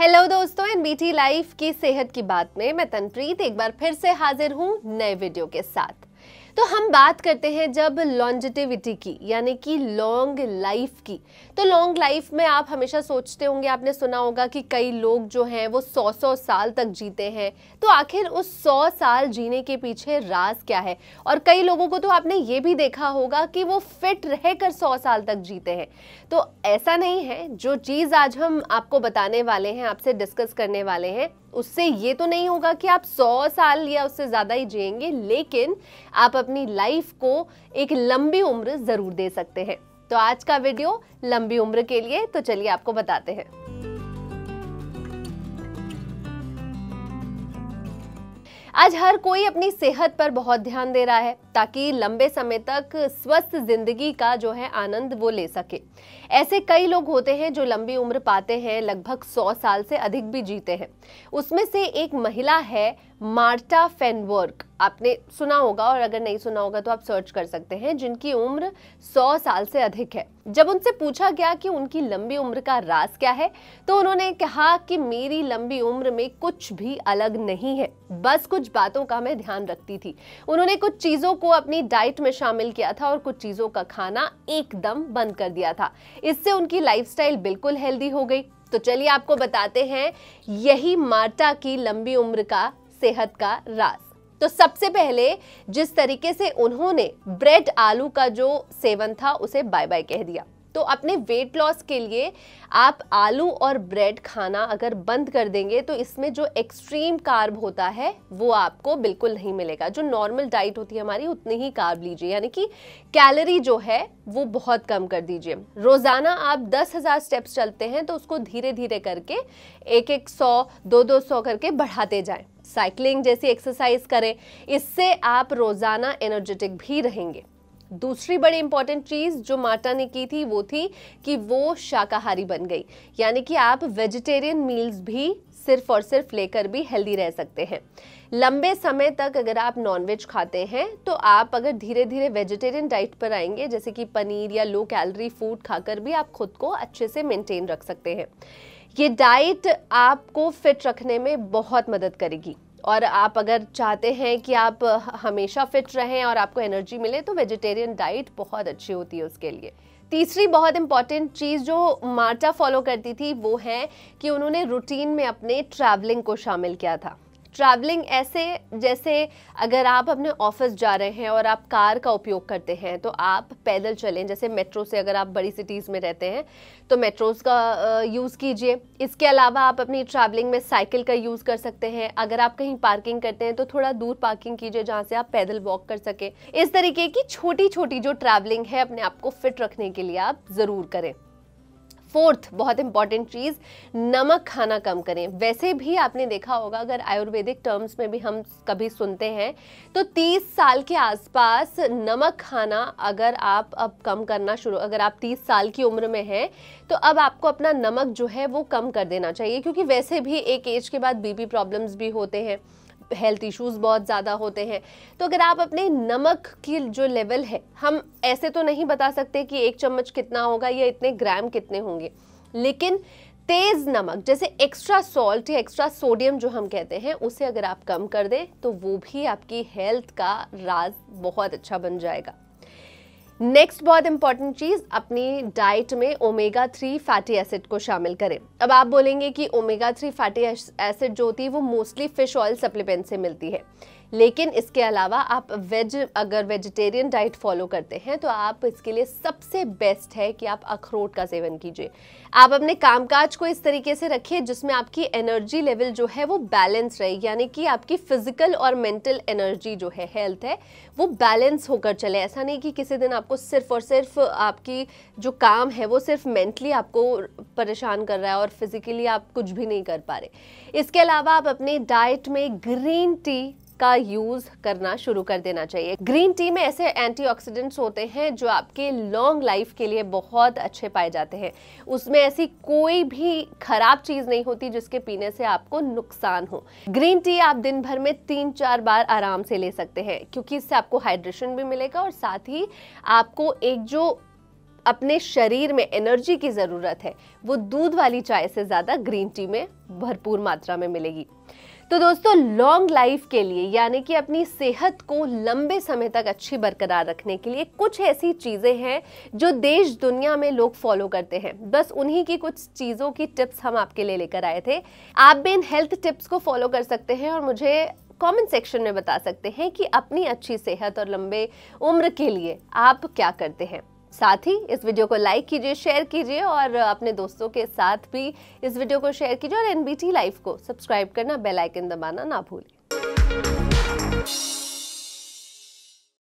Hello दोस्तों, NBT life की सेहत की बात में मैं तनप्रीत एक बार फिर से हाजिर हूँ नए वीडियो के साथ। तो हम बात करते हैं जब लॉन्जेटिविटी की, यानी कि लॉन्ग लाइफ की। तो लॉन्ग लाइफ में आप हमेशा सोचते होंगे, आपने सुना होगा कि कई लोग जो हैं वो 100 साल तक जीते हैं। तो आखिर उस 100 साल जीने के पीछे राज क्या है? और कई लोगों को तो आपने ये भी देखा होगा कि वो फिट रहकर 100 साल तक जीते हैं। तो ऐसा नहीं है। जो चीज़ आज हम आपको बताने वाले हैं, आपसे डिस्कस करने वाले हैं, उससे ये तो नहीं होगा कि आप 100 साल या उससे ज़्यादा ही जिएंगे, लेकिन आप अपनी लाइफ को एक लंबी उम्र ज़रूर दे सकते हैं। तो आज का वीडियो लंबी उम्र के लिए, तो चलिए आपको बताते हैं। आज हर कोई अपनी सेहत पर बहुत ध्यान दे रहा है ताकि लंबे समय तक स्वस्थ जिंदगी का जो है आनंद वो ले सके। ऐसे कई लोग होते हैं जो लंबी उम्र पाते हैं, लगभग 100 साल से अधिक भी जीते हैं। उसमें से एक महिला है मार्टा फेनबर्ग। आपने सुना होगा, और अगर नहीं सुना होगा तो आप सर्च कर सकते हैं, जिनकी उम्र 100 साल से अधिक है। जब उनसे पूछा गया कि उनकी लंबी उम्र का राज क्या है, तो उन्होंने कहा कि मेरी लंबी उम्र में कुछ भी अलग नहीं है, बस कुछ बातों का मैं ध्यान रखती थी। उन्होंने कुछ चीजों को अपनी डाइट में शामिल किया था और कुछ चीजों का खाना एकदम बंद कर दिया था। इससे उनकी लाइफस्टाइल बिल्कुल हेल्दी हो गई। तो चलिए आपको बताते हैं यही मार्टा की लंबी उम्र का सेहत का राज। तो सबसे पहले जिस तरीके से उन्होंने ब्रेड आलू का जो सेवन था उसे बाय बाय कह दिया। तो अपने वेट लॉस के लिए आप आलू और ब्रेड खाना अगर बंद कर देंगे तो इसमें जो एक्सट्रीम कार्ब होता है वो आपको बिल्कुल नहीं मिलेगा। जो नॉर्मल डाइट होती है हमारी, उतनी ही कार्ब लीजिए, यानी कि कैलोरी जो है वो बहुत कम कर दीजिए। रोजाना आप 10,000 स्टेप्स चलते हैं तो उसको धीरे धीरे करके 100, 200 करके बढ़ाते जाएं। साइकिलिंग जैसी एक्सरसाइज करें, इससे आप रोजाना एनर्जेटिक भी रहेंगे। दूसरी बड़ी इंपॉर्टेंट चीज जो मार्टा ने की थी वो थी कि वो शाकाहारी बन गई, यानी कि आप वेजिटेरियन मील्स भी सिर्फ और सिर्फ लेकर भी हेल्दी रह सकते हैं। लंबे समय तक अगर आप नॉनवेज खाते हैं तो आप अगर धीरे धीरे वेजिटेरियन डाइट पर आएंगे, जैसे कि पनीर या लो कैलोरी फूड खाकर भी आप खुद को अच्छे से मेंटेन रख सकते हैं। ये डाइट आपको फिट रखने में बहुत मदद करेगी। और आप अगर चाहते हैं कि आप हमेशा फिट रहें और आपको एनर्जी मिले, तो वेजिटेरियन डाइट बहुत अच्छी होती है उसके लिए। तीसरी बहुत इंपॉर्टेंट चीज़ जो मार्टा फॉलो करती थी वो है कि उन्होंने रूटीन में अपने ट्रैवलिंग को शामिल किया था। ट्रैवलिंग ऐसे, जैसे अगर आप अपने ऑफिस जा रहे हैं और आप कार का उपयोग करते हैं तो आप पैदल चलें। जैसे मेट्रो से, अगर आप बड़ी सिटीज़ में रहते हैं तो मेट्रोज़ का यूज़ कीजिए। इसके अलावा आप अपनी ट्रैवलिंग में साइकिल का यूज़ कर सकते हैं। अगर आप कहीं पार्किंग करते हैं तो थोड़ा दूर पार्किंग कीजिए जहाँ से आप पैदल वॉक कर सकें। इस तरीके की छोटी छोटी जो ट्रैवलिंग है अपने आप को फिट रखने के लिए आप ज़रूर करें। फोर्थ बहुत इंपॉर्टेंट चीज, नमक खाना कम करें। वैसे भी आपने देखा होगा, अगर आयुर्वेदिक टर्म्स में भी हम कभी सुनते हैं तो 30 साल के आसपास नमक खाना अगर आप अब कम करना शुरू, अगर आप 30 साल की उम्र में हैं तो अब आपको अपना नमक जो है वो कम कर देना चाहिए, क्योंकि वैसे भी एक एज के बाद बीपी प्रॉब्लम्स भी होते हैं, हेल्थ इश्यूज बहुत ज़्यादा होते हैं। तो अगर आप अपने नमक की जो लेवल है, हम ऐसे तो नहीं बता सकते कि 1 चम्मच कितना होगा या इतने ग्राम कितने होंगे, लेकिन तेज नमक जैसे एक्स्ट्रा सॉल्ट या एक्स्ट्रा सोडियम जो हम कहते हैं, उसे अगर आप कम कर दें तो वो भी आपकी हेल्थ का राज बहुत अच्छा बन जाएगा। नेक्स्ट बहुत इंपॉर्टेंट चीज, अपनी डाइट में ओमेगा 3 फैटी एसिड को शामिल करें। अब आप बोलेंगे कि ओमेगा 3 फैटी एसिड जो होती है वो मोस्टली फिश ऑयल सप्लीमेंट से मिलती है, लेकिन इसके अलावा आप अगर वेजिटेरियन डाइट फॉलो करते हैं तो आप इसके लिए सबसे बेस्ट है कि आप अखरोट का सेवन कीजिए। आप अपने कामकाज को इस तरीके से रखिए जिसमें आपकी एनर्जी लेवल जो है वो बैलेंस रहे, यानी कि आपकी फिजिकल और मेंटल एनर्जी जो है, हेल्थ है, वो बैलेंस होकर चले। ऐसा नहीं कि किसी दिन आपको सिर्फ और सिर्फ आपकी जो काम है वो सिर्फ मेंटली आपको परेशान कर रहा है और फिजिकली आप कुछ भी नहीं कर पा रहे। इसके अलावा आप अपनी डाइट में ग्रीन टी का यूज करना शुरू कर देना चाहिए। ग्रीन टी में ऐसे एंटीऑक्सीडेंट्स होते हैं जो आपके लॉन्ग लाइफ के लिए बहुत अच्छे पाए जाते हैं। उसमें ऐसी कोई भी खराब चीज नहीं होती जिसके पीने से आपको नुकसान हो। ग्रीन टी आप दिन भर में 3-4 बार आराम से ले सकते हैं, क्योंकि इससे आपको हाइड्रेशन भी मिलेगा और साथ ही आपको एक जो अपने शरीर में एनर्जी की ज़रूरत है वो दूध वाली चाय से ज़्यादा ग्रीन टी में भरपूर मात्रा में मिलेगी। तो दोस्तों, लॉन्ग लाइफ के लिए यानी कि अपनी सेहत को लंबे समय तक अच्छी बरकरार रखने के लिए कुछ ऐसी चीज़ें हैं जो देश दुनिया में लोग फॉलो करते हैं। बस उन्हीं की कुछ चीज़ों की टिप्स हम आपके लिए लेकर आए थे। आप भी इन हेल्थ टिप्स को फॉलो कर सकते हैं और मुझे कमेंट सेक्शन में बता सकते हैं कि अपनी अच्छी सेहत और लंबे उम्र के लिए आप क्या करते हैं। साथ ही इस वीडियो को लाइक कीजिए, शेयर कीजिए और अपने दोस्तों के साथ भी इस वीडियो को शेयर कीजिए और एनबीटी लाइव को सब्सक्राइब करना, बेल आइकन दबाना ना भूलें।